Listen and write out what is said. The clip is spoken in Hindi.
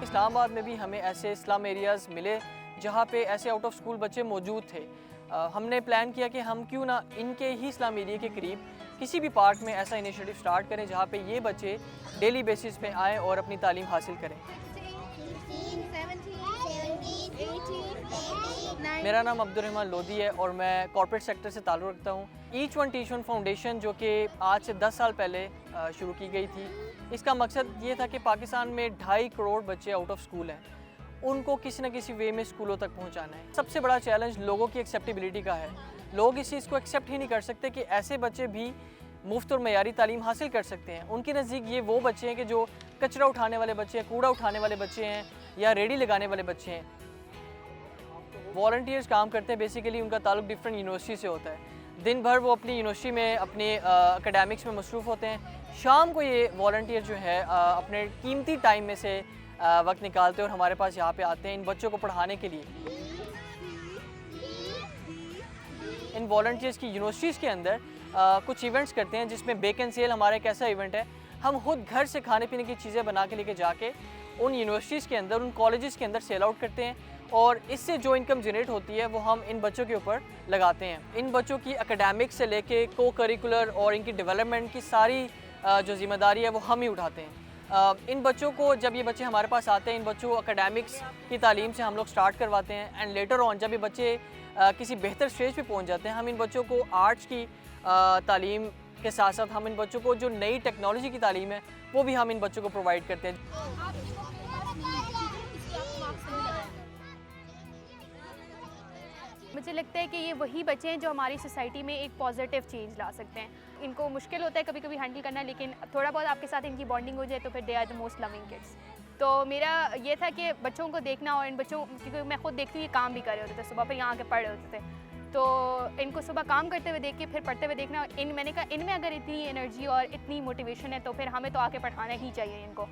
इस्लामाबाद में भी हमें ऐसे स्लम एरियाज़ मिले जहाँ पे ऐसे आउट ऑफ स्कूल बच्चे मौजूद थे। हमने प्लान किया कि हम क्यों ना इनके ही स्लम एरिया के करीब किसी भी पार्क में ऐसा इनिशिएटिव स्टार्ट करें जहाँ पे ये बच्चे डेली बेसिस पे आएँ और अपनी तालीम हासिल करें। मेरा नाम अब्दुर्रहमान लोधी है और मैं कॉर्पोरेट सेक्टर से ताल्लुक़ रखता हूँ। Each one teach one foundation जो कि आज से 10 साल पहले शुरू की गई थी, इसका मकसद ये था कि पाकिस्तान में 2.5 करोड़ बच्चे आउट ऑफ स्कूल हैं, उनको किसी न किसी वे में स्कूलों तक पहुँचाना है। सबसे बड़ा चैलेंज लोगों की एक्सेप्टेबिलिटी का है। लोग इस चीज़ को एक्सेप्ट ही नहीं कर सकते कि ऐसे बच्चे भी मुफ्त और मयारी तालीम हासिल कर सकते हैं। उनके नज़दीक ये वो बच्चे हैं कि जो कचरा उठाने वाले बच्चे हैं, कूड़ा उठाने वाले बच्चे हैं या रेडी लगाने वाले बच्चे हैं। वॉलंटियर्स काम करते हैं, बेसिकली उनका ताल्लुक डिफरेंट यूनिवर्सिटी से होता है। दिन भर वो अपनी यूनिवर्सिटी में अपने एकेडमिक्स में मसरूफ़ होते हैं। शाम को ये वॉलंटियर जो है अपने कीमती टाइम में से वक्त निकालते हैं और हमारे पास यहाँ पे आते हैं इन बच्चों को पढ़ाने के लिए। इन वॉलंटियर्स की यूनिवर्सिटीज़ के अंदर कुछ इवेंट्स करते हैं जिसमें बेक एंड सेल हमारा एक ऐसा इवेंट है। हम खुद घर से खाने पीने की चीज़ें बना के लेके जाके उन यूनिवर्सिटीज़ के अंदर, उन कॉलेजेस के अंदर सेल आउट करते हैं और इससे जो इनकम जनरेट होती है वो हम इन बच्चों के ऊपर लगाते हैं। इन बच्चों की एकेडमिक्स से लेके को करिकुलर और इनकी डेवलपमेंट की सारी जो जिम्मेदारी है वो हम ही उठाते हैं। इन बच्चों को जब ये बच्चे हमारे पास आते हैं, इन बच्चों को एकेडमिक्स की तालीम से हम लोग स्टार्ट करवाते हैं एंड लेटर ऑन जब ये बच्चे किसी बेहतर स्टेज पे पहुंच जाते हैं, हम इन बच्चों को आर्ट्स की तालीम के साथ साथ हम इन बच्चों को जो नई टेक्नोलॉजी की तालीम है वो भी हम इन बच्चों को प्रोवाइड करते हैं। मुझे लगता है कि ये वही बच्चे हैं जो हमारी सोसाइटी में एक पॉजिटिव चेंज ला सकते हैं। इनको मुश्किल होता है कभी कभी हैंडल करना, लेकिन थोड़ा बहुत आपके साथ इनकी बॉन्डिंग हो जाए तो फिर they are the most loving kids. तो मेरा ये था कि बच्चों को देखना, और इन बच्चों, क्योंकि मैं खुद देखती हूँ ये काम भी कर रहे होते थे, सुबह फिर यहाँ आके पढ़ रहे होते थे, तो इनको सुबह काम करते हुए देख के फिर पढ़ते हुए देखना। मैंने कहा इनमें अगर इतनी एनर्जी और इतनी मोटिवेशन है तो फिर हमें तो आके पढ़ाना ही चाहिए इनको।